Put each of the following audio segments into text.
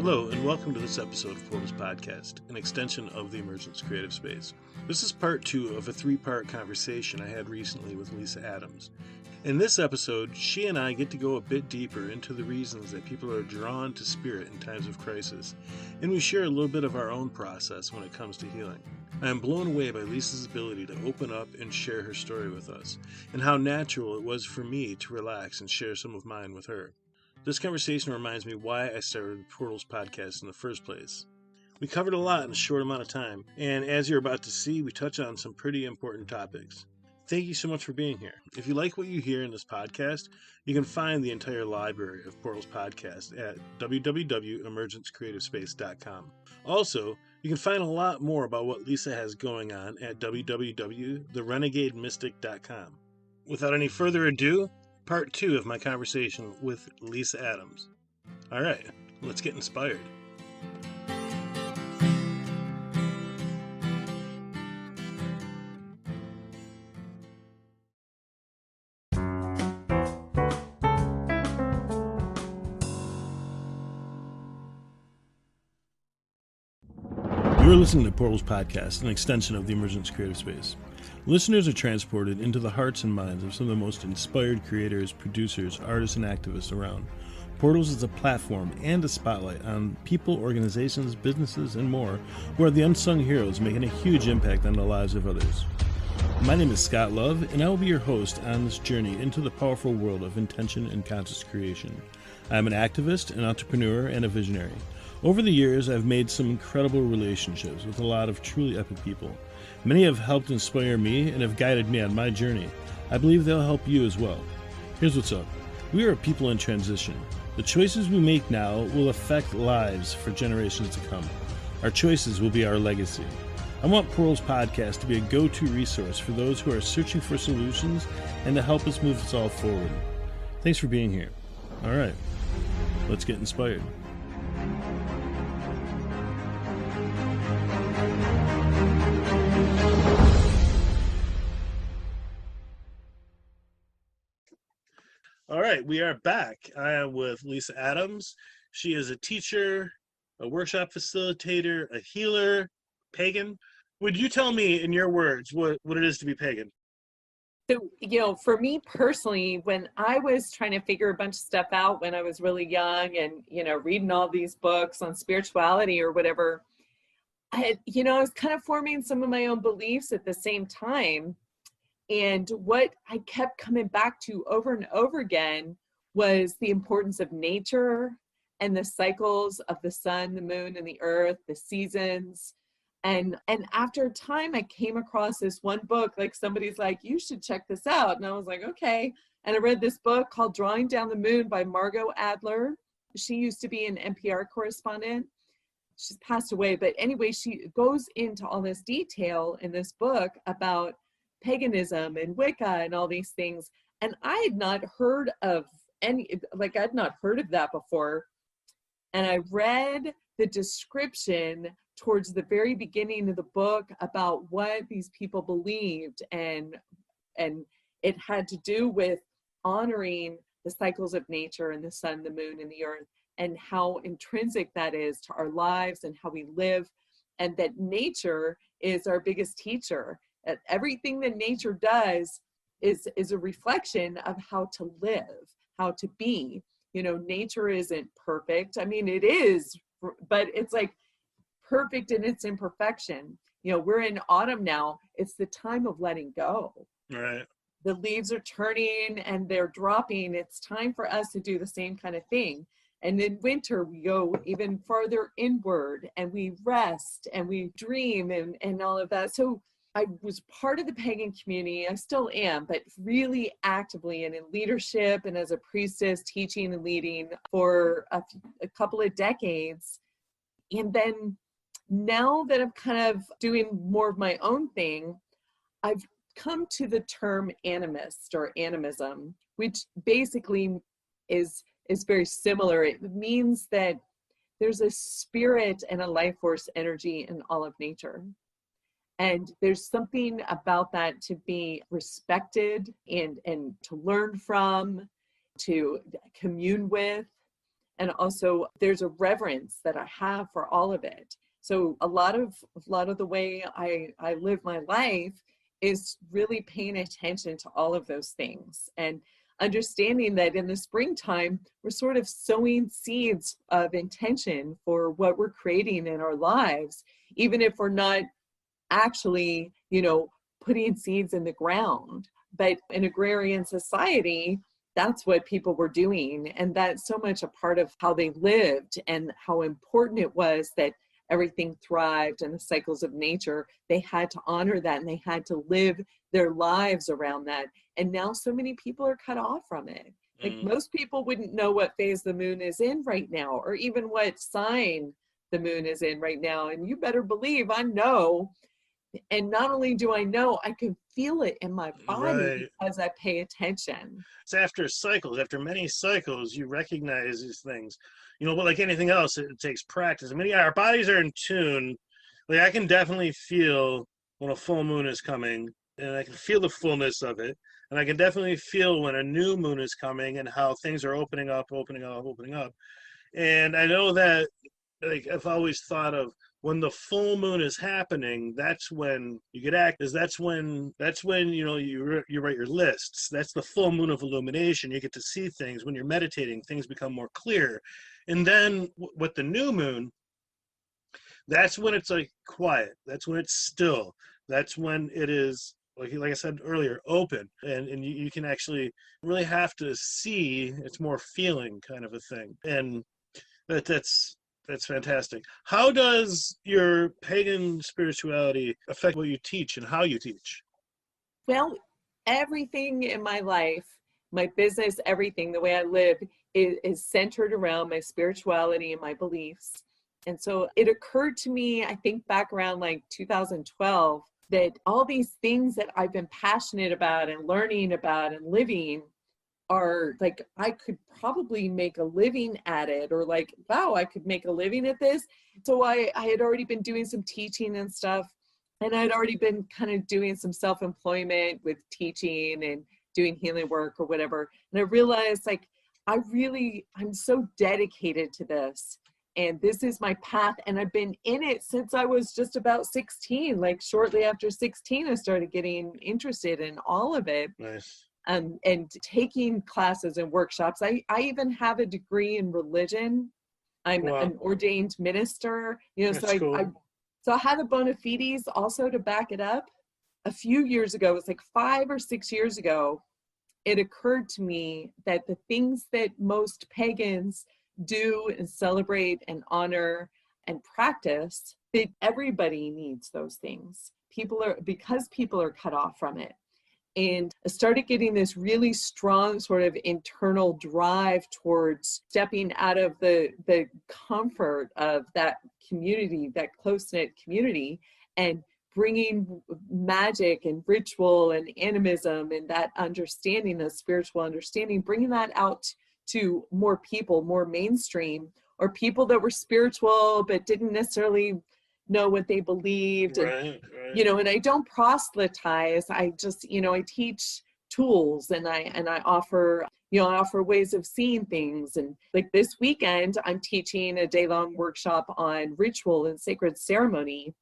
Hello, and welcome to this episode of Portal's Podcast, an extension of the Emergence CreativeSpace. This is part 2 of a 3-part conversation I had recently with Lisa Adams. In this episode, she and I get to go a bit deeper into the reasons that people are drawn to spirit in times of crisis, and we share a little bit of our own process when it comes to healing. I am blown away by Lisa's ability to open up and share her story with us, and how natural it was for me to relax and share some of mine with her. This conversation reminds me why I started Portal's podcast in the first place. We covered a lot in a short amount of time, and as you're about to see, we touch on some pretty important topics. Thank you so much for being here. If you like what you hear in this podcast, you can find the entire library of Portal's podcast at www.emergencecreativespace.com. Also, you can find a lot more about what Lisa has going on at www.therenegademystic.com. Without any further ado, part 2 of my conversation with Lisa Adams. All right, let's get inspired. You're listening to Portal's Podcast, an extension of the Emergence CreativeSpace. Listeners are transported into the hearts and minds of some of the most inspired creators, producers, artists, and activists around. Portals is a platform and a spotlight on people, organizations, businesses, and more who are the unsung heroes making a huge impact on the lives of others. My name is Scott Love, and I will be your host on this journey into the powerful world of intention and conscious creation. I am an activist, an entrepreneur, and a visionary. Over the years, I've made some incredible relationships with a lot of truly epic people. Many have helped inspire me and have guided me on my journey. I believe they'll help you as well. Here's what's up. We are a people in transition. The choices we make now will affect lives for generations to come. Our choices will be our legacy. I want Portal's Podcast to be a go-to resource for those who are searching for solutions and to help us move us all forward. Thanks for being here. All right, let's get inspired. All right, we are back. I am with Lisa Adams. She is a teacher, a workshop facilitator, a healer, pagan. Would you tell me in your words what it is to be pagan? So, for me personally, when I was trying to figure a bunch of stuff out when I was really young and, reading all these books on spirituality or whatever, I was kind of forming some of my own beliefs at the same time. And what I kept coming back to over and over again was the importance of nature and the cycles of the sun, the moon, and the earth, the seasons. And after a time, I came across this one book, like somebody's like, you should check this out. And I was like, okay. And I read this book called Drawing Down the Moon by Margot Adler. She used to be an NPR correspondent. She's passed away. But anyway, she goes into all this detail in this book about paganism and Wicca and all these things. And I had not heard of I'd not heard of that before. And I read the description towards the very beginning of the book about what these people believed. And it had to do with honoring the cycles of nature and the sun, the moon, and the earth, and how intrinsic that is to our lives and how we live. And that nature is our biggest teacher. Everything that nature does is a reflection of how to live, how to be. Nature isn't perfect. I mean, it is, but it's like perfect in its imperfection. We're in autumn now. It's the time of letting go. Right. The leaves are turning and they're dropping. It's time for us to do the same kind of thing. And in winter, we go even farther inward and we rest and we dream and all of that. So I was part of the pagan community. I still am, but really actively and in leadership and as a priestess, teaching and leading for a couple of decades. And then now that I'm kind of doing more of my own thing, I've come to the term animist or animism, which basically is very similar. It means that there's a spirit and a life force energy in all of nature. And there's something about that to be respected and to learn from, to commune with. And also there's a reverence that I have for all of it. So a lot of the way I live my life is really paying attention to all of those things and understanding that in the springtime, we're sort of sowing seeds of intention for what we're creating in our lives, even if we're not actually, putting seeds in the ground. But in agrarian society, that's what people were doing. And that's so much a part of how they lived and how important it was that everything thrived and the cycles of nature. They had to honor that and they had to live their lives around that. And now so many people are cut off from it. Like most people wouldn't know what phase the moon is in right now, or even what sign the moon is in right now. And you better believe I know. And not only do I know, I can feel it in my body because I pay attention. It's after cycles, after many cycles, you recognize these things. But like anything else, it takes practice. I mean, yeah, our bodies are in tune. Like I can definitely feel when a full moon is coming, and I can feel the fullness of it. And I can definitely feel when a new moon is coming and how things are opening up. And I know that, like, I've always thought of when the full moon is happening, that's when you get active. That's when you write your lists. That's the full moon of illumination. You get to see things. When you're meditating, things become more clear. And then with the new moon, that's when it's like quiet. That's when it's still. That's when it is, like I said earlier, open. And you can actually really have to see. It's more feeling kind of a thing. And that's fantastic. How does your pagan spirituality affect what you teach and how you teach? Well, everything in my life, my business, everything, the way I live is centered around my spirituality and my beliefs. And so it occurred to me, I think back around like 2012, that all these things that I've been passionate about and learning about and living are like, I could probably make a living at it, or like, wow, I could make a living at this. So I had already been doing some teaching and stuff, and I'd already been kind of doing some self-employment with teaching and doing healing work or whatever. And I realized like, I'm so dedicated to this, and this is my path. And I've been in it since I was just about 16. Like shortly after 16, I started getting interested in all of it. Nice. And taking classes and workshops. I even have a degree in religion. I'm an ordained minister, That's cool. So I had the bona fides also to back it up. A few years ago, it was like 5 or 6 years ago, it occurred to me that the things that most pagans do and celebrate and honor and practice, that everybody needs those things. Because people are cut off from it. And I started getting this really strong sort of internal drive towards stepping out of the comfort of that community, that close-knit community, and bringing magic and ritual and animism and that understanding, the spiritual understanding, bringing that out to more people, more mainstream, or people that were spiritual but didn't necessarily know what they believed. Right. And I don't proselytize. I just, I teach tools, and I offer, I offer ways of seeing things. And like this weekend, I'm teaching a day-long workshop on ritual and sacred ceremony,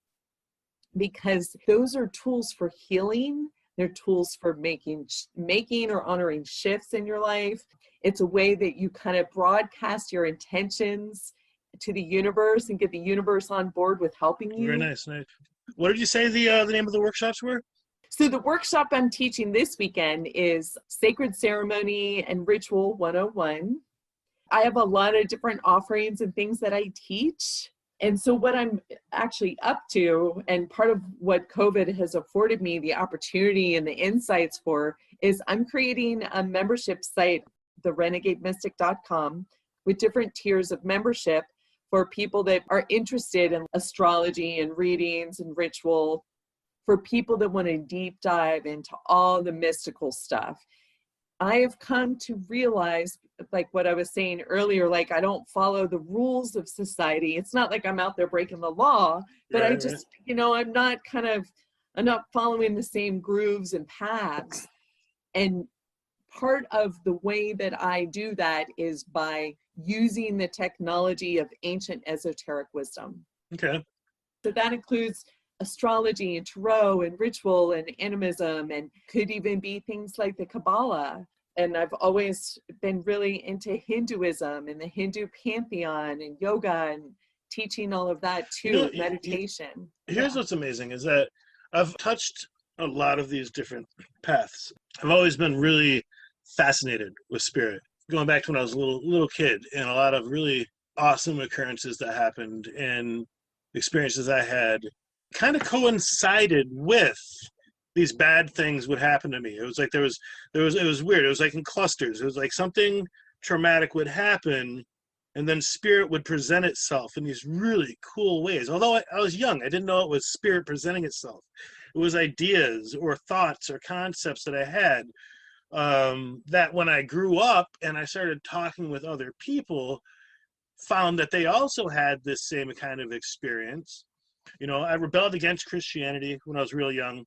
because those are tools for healing. They're tools for making or honoring shifts in your life. It's a way that you kind of broadcast your intentions to the universe and get the universe on board with helping you. Very nice. What did you say the name of the workshops were? So the workshop I'm teaching this weekend is Sacred Ceremony and Ritual 101. I have a lot of different offerings and things that I teach. And so what I'm actually up to, and part of what COVID has afforded me the opportunity and the insights for, is I'm creating a membership site, therenegademystic.com, with different tiers of membership for people that are interested in astrology and readings and ritual, for people that want to deep dive into all the mystical stuff. I have come to realize, like what I was saying earlier, like I don't follow the rules of society. It's not like I'm out there breaking the law, but I just, I'm not following the same grooves and paths. And part of the way that I do that is by using the technology of ancient esoteric wisdom. Okay. So that includes astrology and tarot and ritual and animism, and could even be things like the Kabbalah. And I've always been really into Hinduism and the Hindu pantheon and yoga and teaching all of that too, meditation. Here's what's amazing is that I've touched a lot of these different paths. I've always been really fascinated with spirit, going back to when I was a little kid, and a lot of really awesome occurrences that happened and experiences I had kind of coincided with these bad things would happen to me. It was like it was weird. It was like in clusters. It was like something traumatic would happen, and then spirit would present itself in these really cool ways. Although I was young, I didn't know it was spirit presenting itself. It was ideas or thoughts or concepts that I had, that when I grew up and I started talking with other people, found that they also had this same kind of experience. You know, I rebelled against Christianity when I was real young.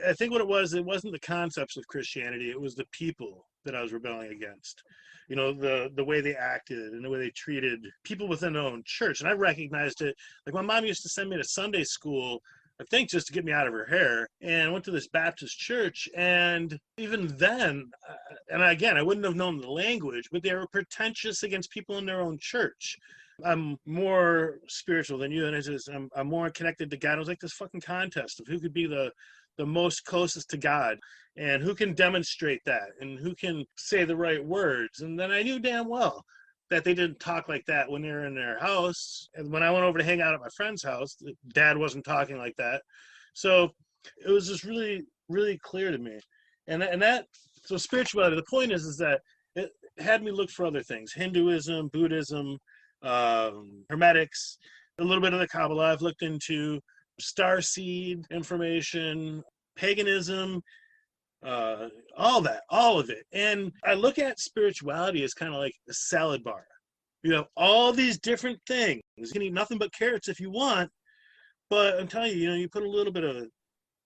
I think what it wasn't the concepts of Christianity, it was the people that I was rebelling against. You know, the way they acted and the way they treated people within their own church. And I recognized it. Like, my mom used to send me to Sunday school, I think just to get me out of her hair, and I went to this Baptist church. And even then, and again, I wouldn't have known the language, but they were pretentious against people in their own church. I'm more spiritual than you, and it's just, I'm more connected to God. It was like this fucking contest of who could be the most closest to God and who can demonstrate that and who can say the right words. And then I knew damn well that they didn't talk like that when they were in their house. And when I went over to hang out at my friend's house, Dad wasn't talking like that. So it was just really, really clear to me. So spirituality, the point is that it had me look for other things: Hinduism, Buddhism, Hermetics, a little bit of the Kabbalah I've looked into, starseed information, paganism, all of it. And I look at spirituality as kind of like a salad bar. You have all these different things. You can eat nothing but carrots if you want, but I'm telling you, you put a little bit of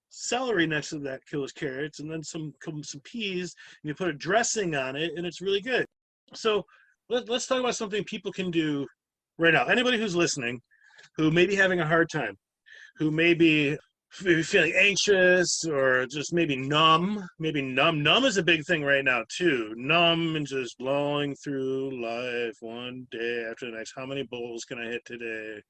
celery next to that those carrots, and then some peas, and you put a dressing on it, and it's really good. So let's talk about something people can do right now. Anybody who's listening, who may be having a hard time, who may be feeling anxious or just maybe numb. Numb is a big thing right now too. Numb and just blowing through life one day after the next. How many bowls can I hit today?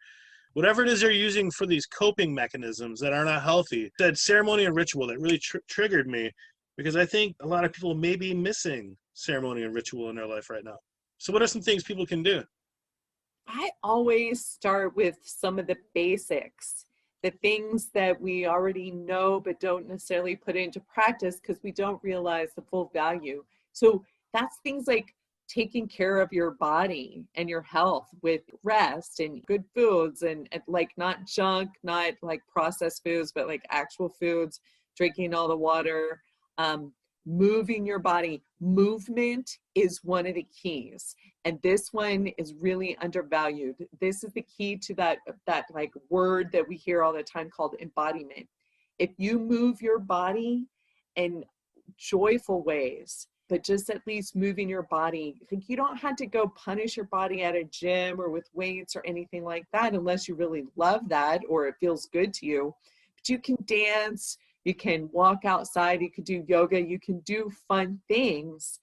Whatever it is they're using for these coping mechanisms that are not healthy. That ceremony and ritual that really triggered me, because I think a lot of people may be missing ceremony and ritual in their life right now. So what are some things people can do? I always start with some of the basics, the things that we already know but don't necessarily put into practice because we don't realize the full value. So that's things like taking care of your body and your health with rest and good foods, and like not junk, not like processed foods, but like actual foods, drinking all the water, moving your body. Movement is one of the keys, and this one is really undervalued. This is the key to that like word that we hear all the time called embodiment. If you move your body in joyful ways, but just at least moving your body, like, you don't have to go punish your body at a gym or with weights or anything like that unless you really love that or it feels good to you. But you can dance, you can walk outside, you can do yoga, you can do fun things.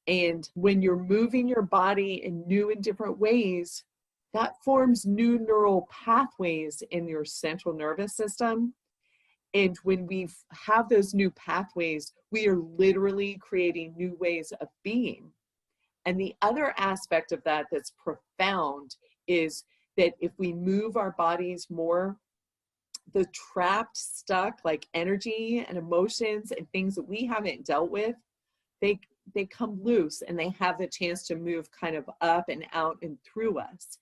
And when you're moving your body in new and different ways, that forms new neural pathways in your central nervous system. And when we have those new pathways, we are literally creating new ways of being. And the other aspect of that that's profound is that if we move our bodies more, the trapped, stuck like energy and emotions and things that we haven't dealt with, they come loose and they have the chance to move kind of up and out and through us.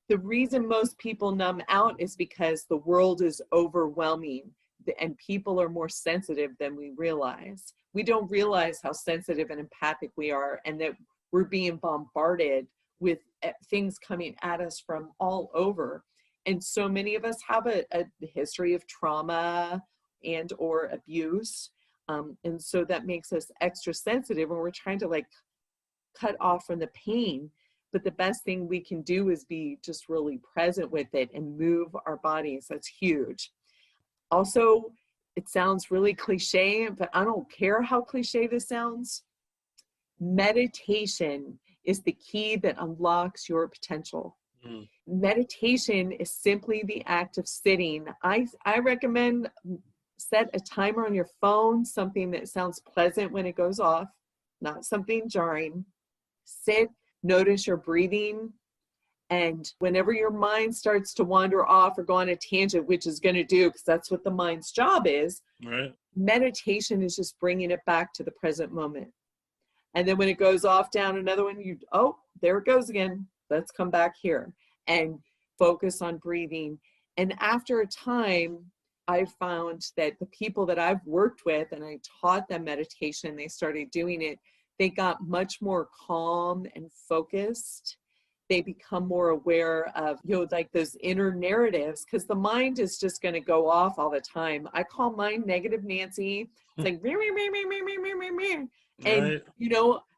The reason most people numb out is because the world is overwhelming and people are more sensitive than we realize. We don't realize how sensitive and empathic we are, and that we're being bombarded with things coming at us from all over. And so many of us have a history of trauma and or abuse. And so that makes us extra sensitive when we're trying to like cut off from the pain. But the best thing we can do is be just really present with it and move our bodies. That's huge. Also, it sounds really cliche, but I don't care how cliche this sounds. Meditation is the key that unlocks your potential. Meditation is simply the act of sitting. I recommend set a timer on your phone, something that sounds pleasant when it goes off, not something jarring. Sit, notice your breathing, and whenever your mind starts to wander off or go on a tangent, which is going to do, because that's what the mind's job is, right? Meditation is just bringing it back to the present moment. And then when it goes off down another one, oh, there it goes again. Let's come back here and focus on breathing. And after a time, I found that the people that I've worked with and I taught them meditation, they started doing it, they got much more calm and focused. They become more aware of, like those inner narratives, because the mind is just going to go off all the time. I call mine Negative Nancy. It's like, and,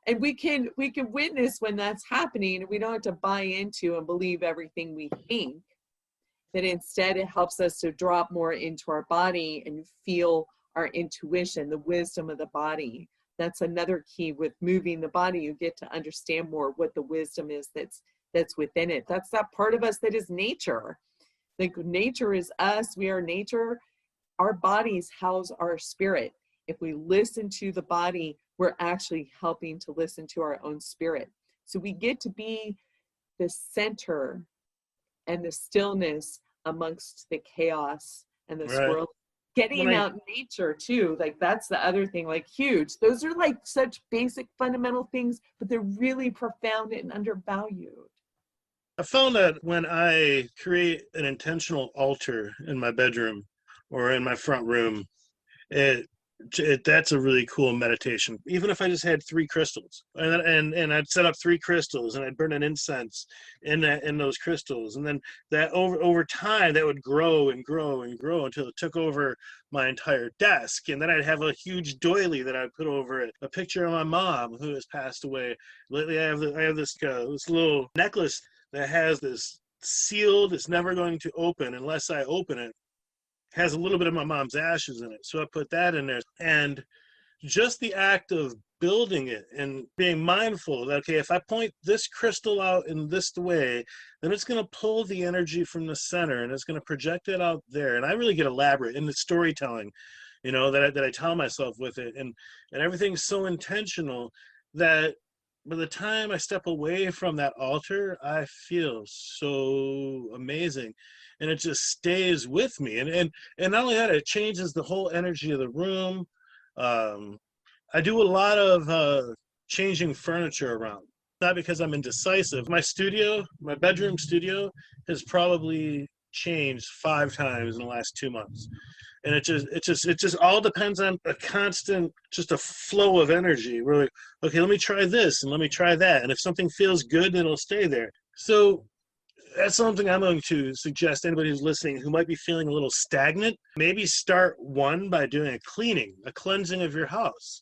and we can witness when that's happening, and we don't have to buy into and believe everything we think. That instead it helps us to drop more into our body and feel our intuition, the wisdom of the body. That's another key with moving the body. You get to understand more what the wisdom is that's within it. That's that part of us that is nature. Like nature is us. We are nature. Our bodies house our spirit. If we listen to the body, we're actually helping to listen to our own spirit. So we get to be the center and the stillness amongst the chaos and the swirl. Getting out in nature too, like that's the other thing, like huge. Those are like such basic fundamental things, but they're really profound and undervalued. I found that when I create an intentional altar in my bedroom or in my front room, that's a really cool meditation. Even if I just had 3 crystals and I'd set up 3 crystals and I'd burn an incense in those crystals, and then that over time that would grow and grow and grow until it took over my entire desk. And then I'd have a huge doily that I'd put over it, a picture of my mom who has passed away. Lately I have this little necklace that has this sealed, it's never going to open unless I open it. Has a little bit of my mom's ashes in it. So I put that in there. And just the act of building it and being mindful that, okay, if I point this crystal out in this way, then it's going to pull the energy from the center and it's going to project it out there. And I really get elaborate in the storytelling, that I tell myself with it. And everything's so intentional that by the time I step away from that altar, I feel so amazing. And it just stays with me. And not only that, it changes the whole energy of the room. I do a lot of changing furniture around. Not because I'm indecisive. My bedroom studio has probably changed 5 times in the last 2 months. And it just all depends on a constant, just a flow of energy. We're like, okay, let me try this and let me try that. And if something feels good, then it'll stay there. So that's something I'm going to suggest anybody who's listening who might be feeling a little stagnant. Maybe start one by doing a cleansing of your house.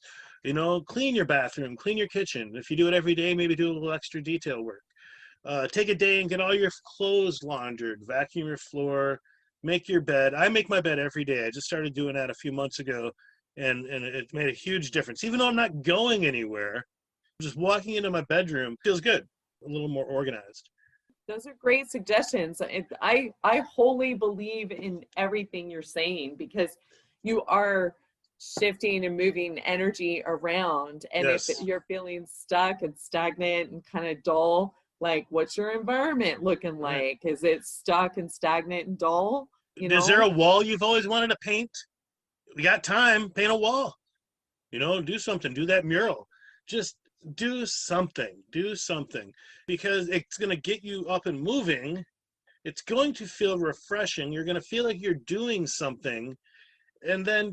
Clean your bathroom, clean your kitchen. If you do it every day, maybe do a little extra detail work. Take a day and get all your clothes laundered, vacuum your floor, make your bed. I make my bed every day. I just started doing that a few months ago, and it made a huge difference. Even though I'm not going anywhere, just walking into my bedroom feels good, a little more organized. Those are great suggestions. I wholly believe in everything you're saying, because you are shifting and moving energy around. And yes. If you're feeling stuck and stagnant and kind of dull, like what's your environment looking like? Right. Is it stuck and stagnant and dull? Is there a wall you've always wanted to paint? We got time, paint a wall. Do something, do that mural. Just do something, because it's going to get you up and moving. It's going to feel refreshing. You're going to feel like you're doing something. And then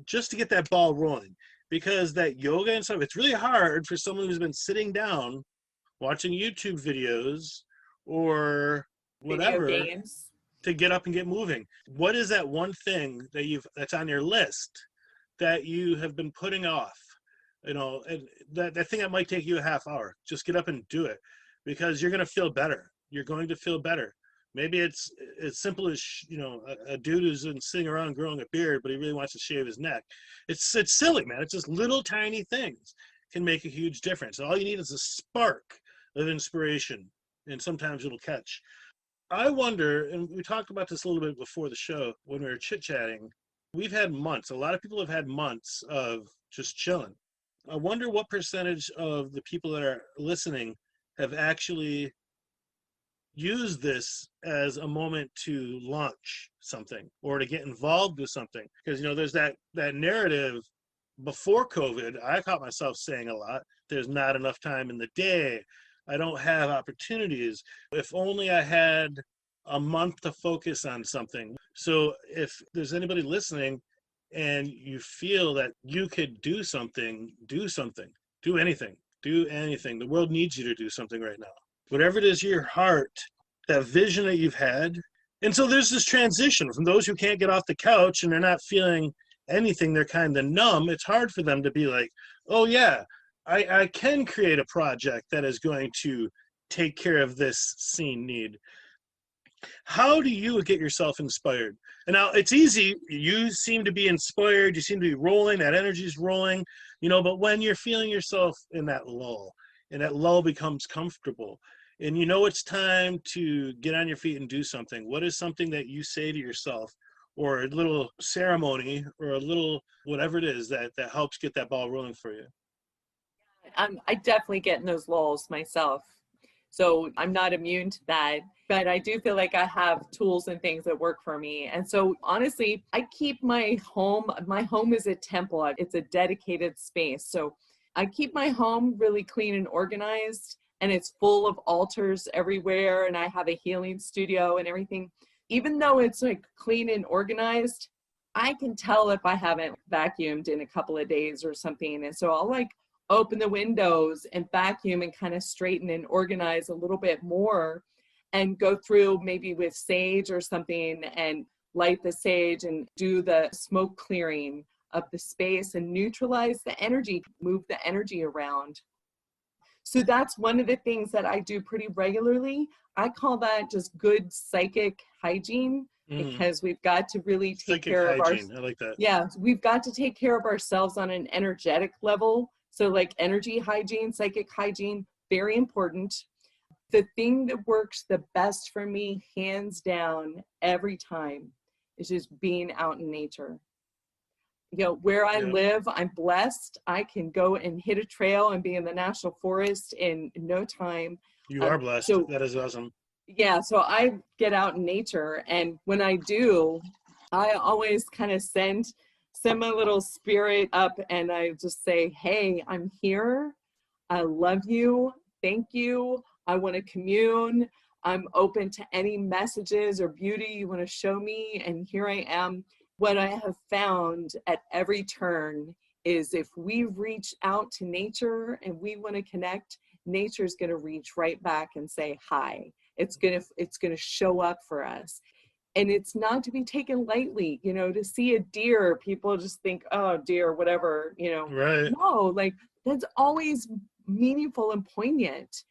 just to get that ball rolling, because that yoga and stuff, it's really hard for someone who's been sitting down watching YouTube videos or whatever video games to get up and get moving. What is that one thing that's on your list that you have been putting off, you know, and that thing that might take you a half hour, just get up and do it, because you're going to feel better. You're going to feel better. Maybe it's as simple as, you know, a dude who's been sitting around growing a beard, but he really wants to shave his neck. It's silly, man. It's just little tiny things can make a huge difference. All you need is a spark of inspiration, and sometimes it'll catch. I wonder, and we talked about this a little bit before the show when we were chit-chatting, we've had months, a lot of people have had months of just chilling. I wonder what percentage of the people that are listening have actually use this as a moment to launch something or to get involved with something. Because, you know, there's that narrative before COVID. I caught myself saying a lot, there's not enough time in the day, I don't have opportunities, if only I had a month to focus on something. So if there's anybody listening and you feel that you could do something, do anything. The world needs you to do something right now. Whatever it is, your heart, that vision that you've had. And so there's this transition from those who can't get off the couch and they're not feeling anything, they're kind of numb. It's hard for them to be like, oh yeah, I can create a project that is going to take care of this scene need. How do you get yourself inspired? And now it's easy. You seem to be inspired. You seem to be rolling. That energy is rolling, you know, but when you're feeling yourself in that lull, and that lull becomes comfortable, and you know it's time to get on your feet and do something, what is something that you say to yourself, or a little ceremony, or a little whatever it is that helps get that ball rolling for you? I definitely get in those lulls myself. So I'm not immune to that, but I do feel like I have tools and things that work for me. And so honestly, I keep my home is a temple. It's a dedicated space. So I keep my home really clean and organized, and it's full of altars everywhere. And I have a healing studio and everything. Even though it's like clean and organized, I can tell if I haven't vacuumed in a couple of days or something. And so I'll like open the windows and vacuum and kind of straighten and organize a little bit more, and go through maybe with sage or something and light the sage and do the smoke clearing of the space and neutralize the energy, move the energy around. So that's one of the things that I do pretty regularly. I call that just good psychic hygiene, because we've got to really take care of our, I like that. Yeah, we've got to take care of ourselves on an energetic level. So like energy hygiene, psychic hygiene, very important. The thing that works the best for me, hands down, every time, is just being out in nature. You know, where I live, I'm blessed. I can go and hit a trail and be in the national forest in no time. You are blessed. So, that is awesome. Yeah, so I get out in nature, and when I do, I always kind of send my little spirit up, and I just say, hey, I'm here. I love you. Thank you. I want to commune. I'm open to any messages or beauty you want to show me, and here I am. What I have found at every turn is if we reach out to nature and we want to connect, nature's going to reach right back and say hi. It's going to show up for us. And it's not to be taken lightly, you know, to see a deer, people just think, oh, deer, whatever, you know. Right. No, like that's always meaningful and poignant.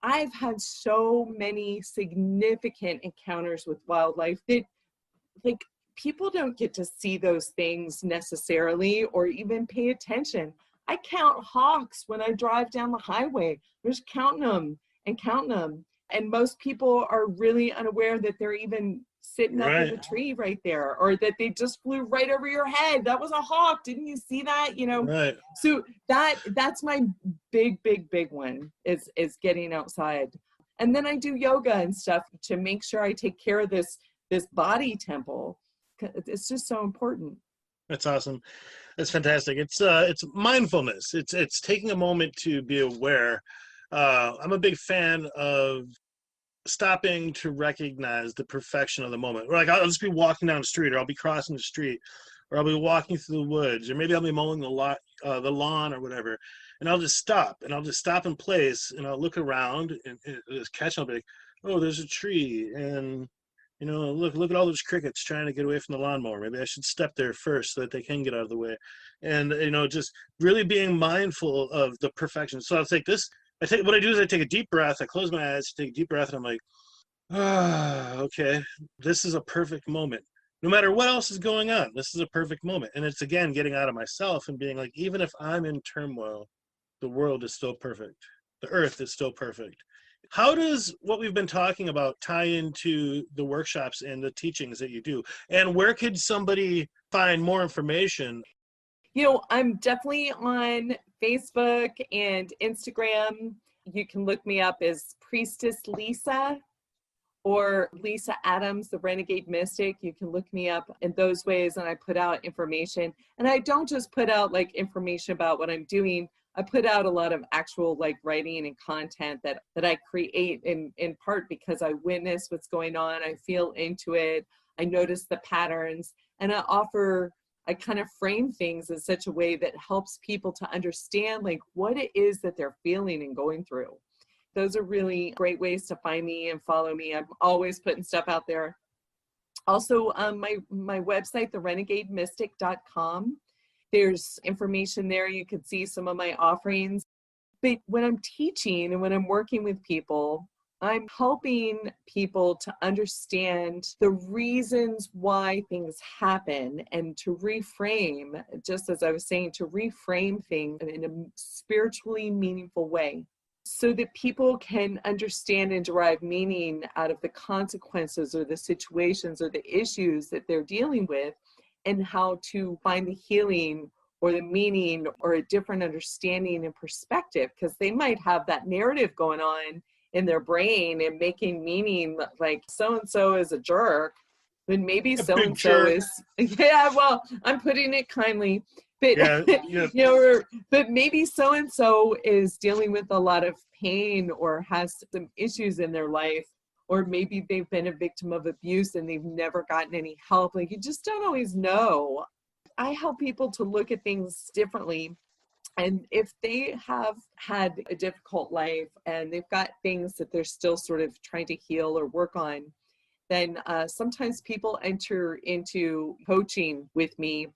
I've had so many significant encounters with wildlife that, like, people don't get to see those things necessarily or even pay attention. I count hawks when I drive down the highway. I'm just counting them and counting them. And most people are really unaware that they're even sitting up in the tree right there, or that they just flew right over your head. That was a hawk. Didn't you see that? You know? Right. So that's my big one is getting outside. And then I do yoga and stuff to make sure I take care of this body temple. It's just so important. That's awesome. That's fantastic. It's mindfulness. It's taking a moment to be aware. I'm a big fan of stopping to recognize the perfection of the moment. Or like I'll just be walking down the street, or I'll be crossing the street, or I'll be walking through the woods, or maybe I'll be mowing the lawn or whatever, and I'll just stop in place, and I'll look around and just catch. I'll be like, oh, there's a tree, and Look at all those crickets trying to get away from the lawnmower. Maybe I should step there first so that they can get out of the way. And, just really being mindful of the perfection. So I'll take this. What I do is I take a deep breath. I close my eyes, take a deep breath, and I'm like, okay, this is a perfect moment. No matter what else is going on, this is a perfect moment. And it's, again, getting out of myself and being like, even if I'm in turmoil, the world is still perfect. The earth is still perfect. How does what we've been talking about tie into the workshops and the teachings that you do? And where could somebody find more information? I'm definitely on Facebook and Instagram. You can look me up as Priestess Lisa or Lisa Adams, the Renegade Mystic. You can look me up in those ways, and I put out information. And I don't just put out like information about what I'm doing. I put out a lot of actual like writing and content that I create in part because I witness what's going on. I feel into it. I notice the patterns, and I kind of frame things in such a way that helps people to understand like what it is that they're feeling and going through. Those are really great ways to find me and follow me. I'm always putting stuff out there. Also, my website, therenegademystic.com. There's information there. You can see some of my offerings. But when I'm teaching and when I'm working with people, I'm helping people to understand the reasons why things happen and to reframe, just as I was saying, to reframe things in a spiritually meaningful way so that people can understand and derive meaning out of the consequences or the situations or the issues that they're dealing with, and how to find the healing or the meaning or a different understanding and perspective, because they might have that narrative going on in their brain and making meaning like so-and-so is a jerk, when maybe so-and-so is, yeah, well, I'm putting it kindly, but, but maybe so-and-so is dealing with a lot of pain or has some issues in their life, or maybe they've been a victim of abuse and they've never gotten any help. Like, you just don't always know. I help people to look at things differently. And if they have had a difficult life and they've got things that they're still sort of trying to heal or work on, then sometimes people enter into coaching with me.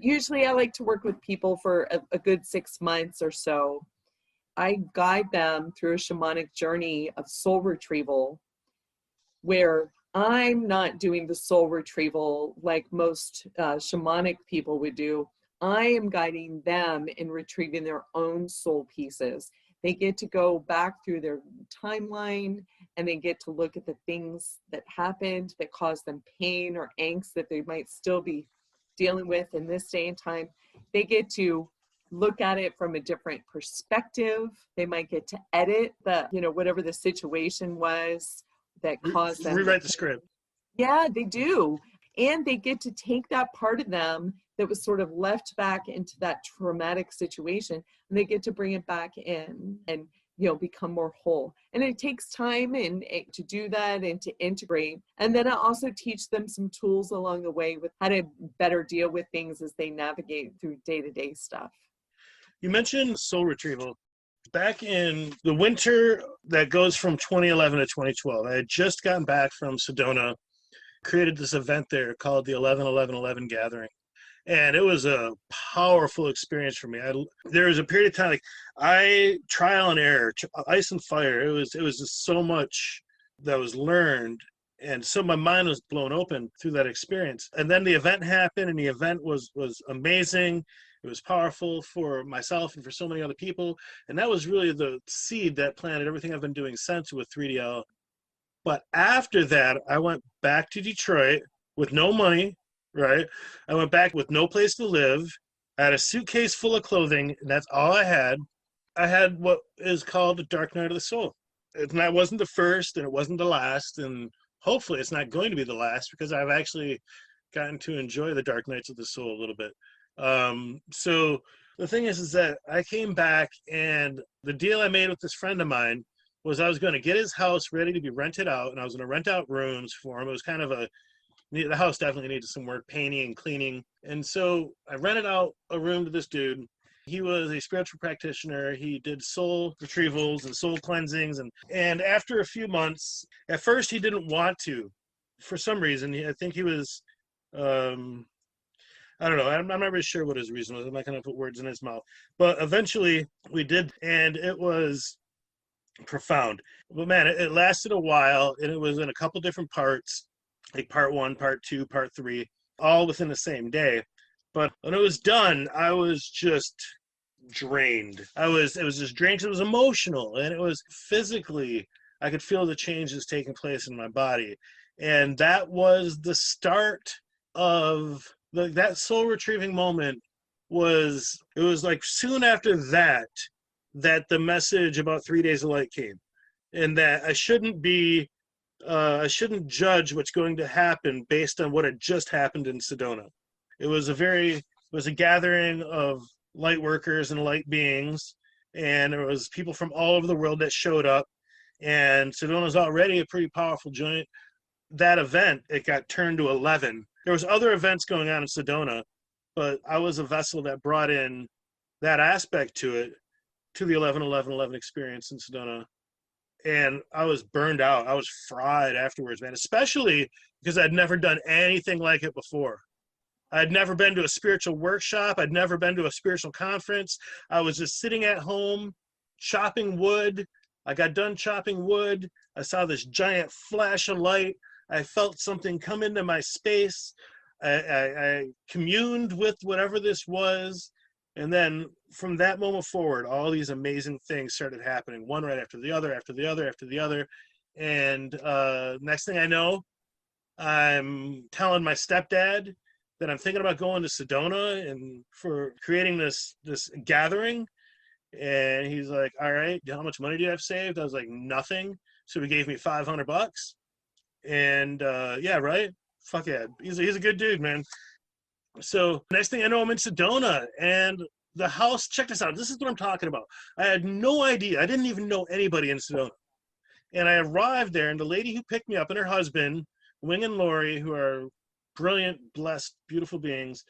Usually I like to work with people for a good 6 months or so. I guide them through a shamanic journey of soul retrieval, where I'm not doing the soul retrieval like most shamanic people would do. I am guiding them in retrieving their own soul pieces. They get to go back through their timeline and they get to look at the things that happened that caused them pain or angst that they might still be dealing with in this day and time. They get to look at it from a different perspective. They might get to edit whatever the situation was that caused them. Rewrite the script. Yeah, they do. And they get to take that part of them that was sort of left back into that traumatic situation, and they get to bring it back in and become more whole. And it takes time to do that and to integrate. And then I also teach them some tools along the way with how to better deal with things as they navigate through day-to-day stuff. You mentioned soul retrieval. Back in the winter that goes from 2011 to 2012, I had just gotten back from Sedona, created this event there called the 11-11-11 Gathering. And it was a powerful experience for me. There was a period of time, like trial and error, ice and fire. It was just so much that was learned. And so my mind was blown open through that experience. And then the event happened, and the event was amazing. It was powerful for myself and for so many other people. And that was really the seed that planted everything I've been doing since with 3DL. But after that, I went back to Detroit with no money, right? I went back with no place to live. I had a suitcase full of clothing, and that's all I had. I had what is called the dark night of the soul. That wasn't the first, and it wasn't the last, and hopefully it's not going to be the last, because I've actually gotten to enjoy the dark nights of the soul a little bit. So the thing is that I came back, and the deal I made with this friend of mine was I was going to get his house ready to be rented out, and I was going to rent out rooms for him. It was kind of the house definitely needed some work, painting and cleaning. And so I rented out a room to this dude. He was a spiritual practitioner. He did soul retrievals and soul cleansings. And after a few months, at first he didn't want to for some reason, I think he was, I don't know. I'm not really sure what his reason was. I'm not going to put words in his mouth. But eventually we did, and it was profound. But man, it lasted a while, and it was in a couple different parts, like part 1, part 2, part 3, all within the same day. But when it was done, I was just drained. It was just drained 'cause it was emotional, and it was physically, I could feel the changes taking place in my body. And that was the start of that soul retrieving moment. It was like soon after that the message about 3 days of light came, and that I shouldn't judge what's going to happen based on what had just happened in Sedona. It was a gathering of light workers and light beings, and there was people from all over the world that showed up, and Sedona's already a pretty powerful joint. That event, it got turned to 11. There was other events going on in Sedona, but I was a vessel that brought in that aspect to it, to the 11-11-11 experience in Sedona. And I was burned out. I was fried afterwards, man, especially because I'd never done anything like it before. I'd never been to a spiritual workshop. I'd never been to a spiritual conference. I was just sitting at home chopping wood. I got done chopping wood. I saw this giant flash of light. I felt something come into my space. I communed with whatever this was. And then from that moment forward, all these amazing things started happening, one right after the other, after the other, after the other. And next thing I know, I'm telling my stepdad that I'm thinking about going to Sedona and for creating this gathering. And he's like, all right, how much money do you have saved? I was like, nothing. So he gave me $500. And yeah, right? Fuck yeah. He's a good dude, man. So next thing I know, I'm in Sedona, and the house, check this out. This is what I'm talking about. I had no idea. I didn't even know anybody in Sedona. And I arrived there, and the lady who picked me up and her husband, Wing and Lori, who are brilliant, blessed, beautiful beings,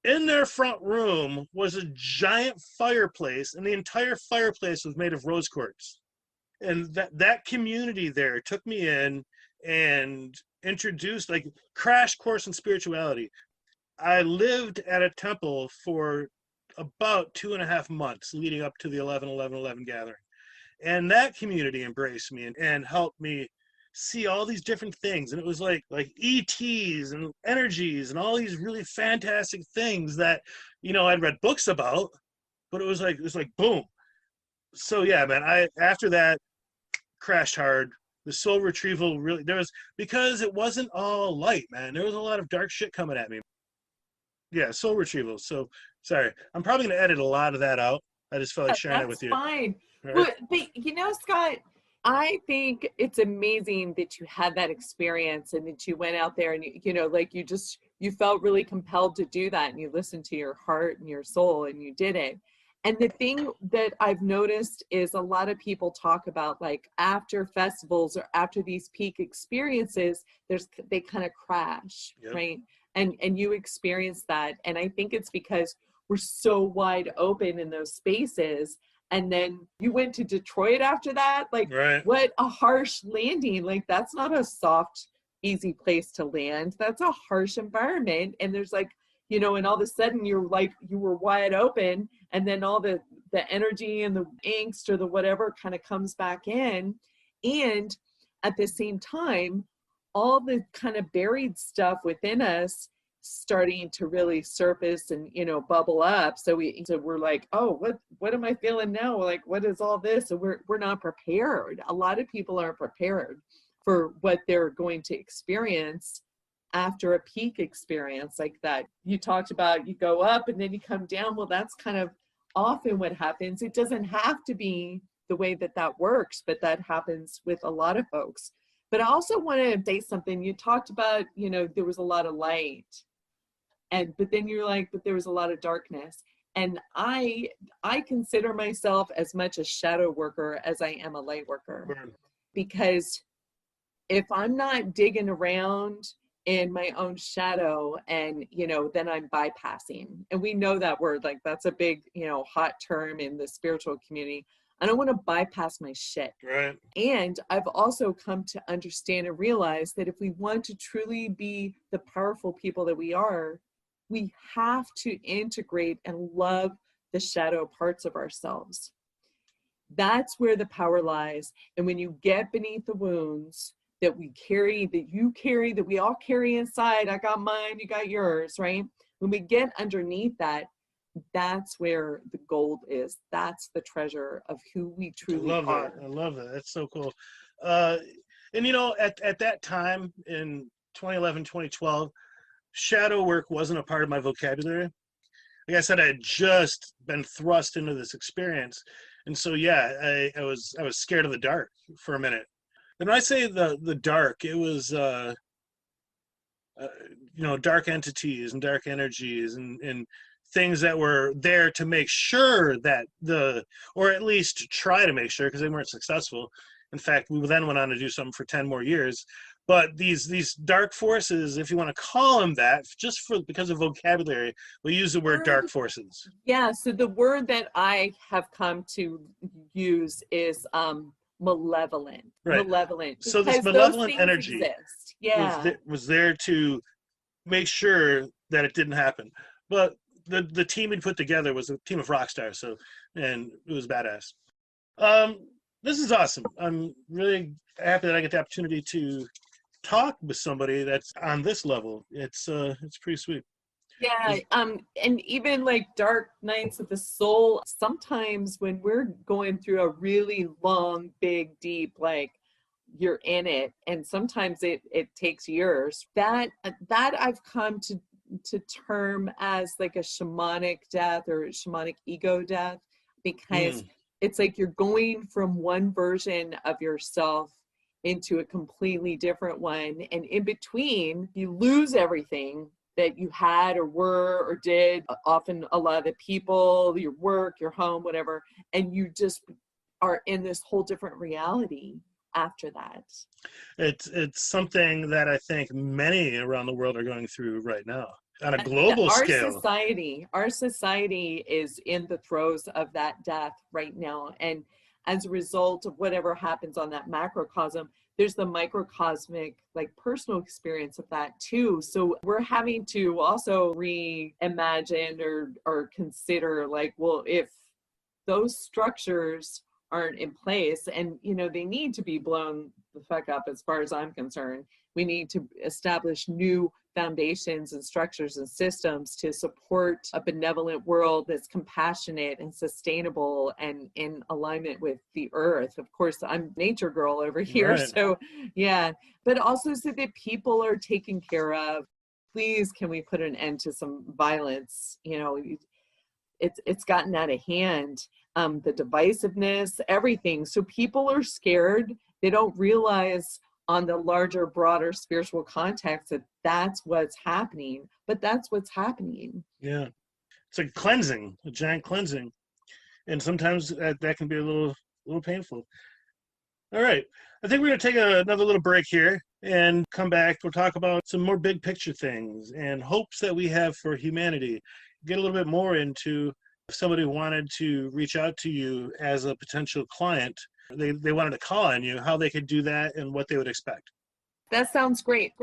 in their front room was a giant fireplace, and the entire fireplace was made of rose quartz. And that community there took me in and introduced, like, crash course in spirituality. I lived at a temple for about 2.5 months leading up to the 11-11-11 gathering. And that community embraced me and helped me see all these different things. And it was like ETs and energies and all these really fantastic things that, I'd read books about, but it was like boom. So yeah, man, after that crashed hard. The soul retrieval really, because it wasn't all light, man. There was a lot of dark shit coming at me. Yeah, soul retrieval. So sorry, I'm probably gonna edit a lot of that out. I just felt like sharing it with you. That's fine. Right? But Scott, I think it's amazing that you had that experience and that you went out there and you felt really compelled to do that, and you listened to your heart and your soul and you did it. And the thing that I've noticed is a lot of people talk about, like, after festivals or after these peak experiences, they kind of crash, yep. Right? And you experience that. And I think it's because we're so wide open in those spaces. And then you went to Detroit after that. Like, right. What a harsh landing. Like, that's not a soft, easy place to land. That's a harsh environment. And there's and all of a sudden you were wide open, and then all the energy and the angst or the whatever kind of comes back in. And at the same time, all the kind of buried stuff within us starting to really surface and, bubble up. So we're like, oh, what am I feeling now? Like, what is all this? So we're not prepared. A lot of people aren't prepared for what they're going to experience after a peak experience like that. You talked about, you go up and then you come down. Well, that's kind of often what happens. It doesn't have to be the way that works, but that happens with a lot of folks. But I also want to say something. You talked about, there was a lot of light, but then you're like, but there was a lot of darkness. And I consider myself as much a shadow worker as I am a light worker, because if I'm not digging around in my own shadow, and then I'm bypassing. And we know that word, like, that's a big hot term in the spiritual community. I don't want to bypass my shit. Right. And I've also come to understand and realize that if we want to truly be the powerful people that we are, we have to integrate and love the shadow parts of ourselves. That's where the power lies. And when you get beneath the wounds that we carry, that you carry, that we all carry inside, I got mine, you got yours, right? When we get underneath that, that's where the gold is. That's the treasure of who we truly are. I love that. That's so cool. And at that time in 2011, 2012, shadow work wasn't a part of my vocabulary. Like I said, I had just been thrust into this experience. And so, yeah, I was scared of the dark for a minute. And when I say the dark, it was, dark entities and dark energies and things that were there to make sure that or at least try to make sure, because they weren't successful. In fact, we then went on to do something for 10 more years. But these dark forces, if you want to call them that, because of vocabulary, we use the word dark forces. Yeah, so the word that I have come to use is malevolent. Right. Malevolent. So this malevolent energy exist. Yeah. was there to make sure that it didn't happen. But the team we put together was a team of rock stars, and it was badass. This is awesome. I'm really happy that I get the opportunity to talk with somebody that's on this level. It's pretty sweet. Yeah, and even like dark nights of the soul, sometimes when we're going through a really long, big, deep, like you're in it, and sometimes it takes years, that I've come to term as like a shamanic death or shamanic ego death, because it's like you're going from one version of yourself into a completely different one, and in between you lose everything that you had or were or did, often a lot of the people, your work, your home, whatever, and you just are in this whole different reality after that. It's something that I think many around the world are going through right now on a global scale. Our society is in the throes of that death right now, and as a result of whatever happens on that macrocosm, there's the microcosmic, like personal experience of that too. So we're having to also reimagine or consider, like, well, if those structures aren't in place, and they need to be blown the fuck up as far as I'm concerned, we need to establish new foundations and structures and systems to support a benevolent world that's compassionate and sustainable and in alignment with the earth. Of course, I'm nature girl over here. Right. So yeah, but also so that people are taken care of. Please, can we put an end to some violence? It's gotten out of hand. The divisiveness, everything. So people are scared. They don't realize on the larger, broader spiritual context that that's what's happening, but that's what's happening. Yeah. It's a cleansing, a giant cleansing. And sometimes that can be a little painful. All right. I think we're going to take another little break here and come back. We'll talk about some more big picture things and hopes that we have for humanity. Get a little bit more into if somebody wanted to reach out to you as a potential client, they wanted to call on you, how they could do that and what they would expect. That sounds great.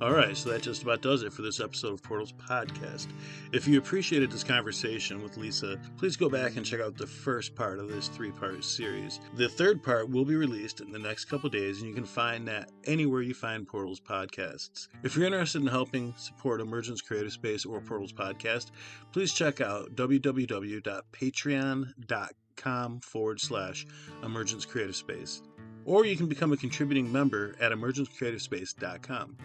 All right, so that just about does it for this episode of Portals Podcast. If you appreciated this conversation with Lisa, please go back and check out the first part of this 3-part series. The third part will be released in the next couple days, and you can find that anywhere you find Portals Podcasts. If you're interested in helping support Emergence CreativeSpace or Portals Podcast, please check out www.patreon.com/Emergence CreativeSpace. Or you can become a contributing member at emergencecreativespace.com.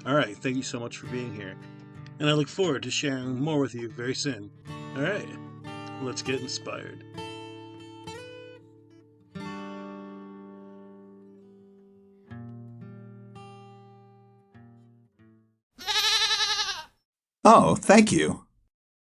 All right, thank you so much for being here. And I look forward to sharing more with you very soon. All right, let's get inspired. Oh, thank you.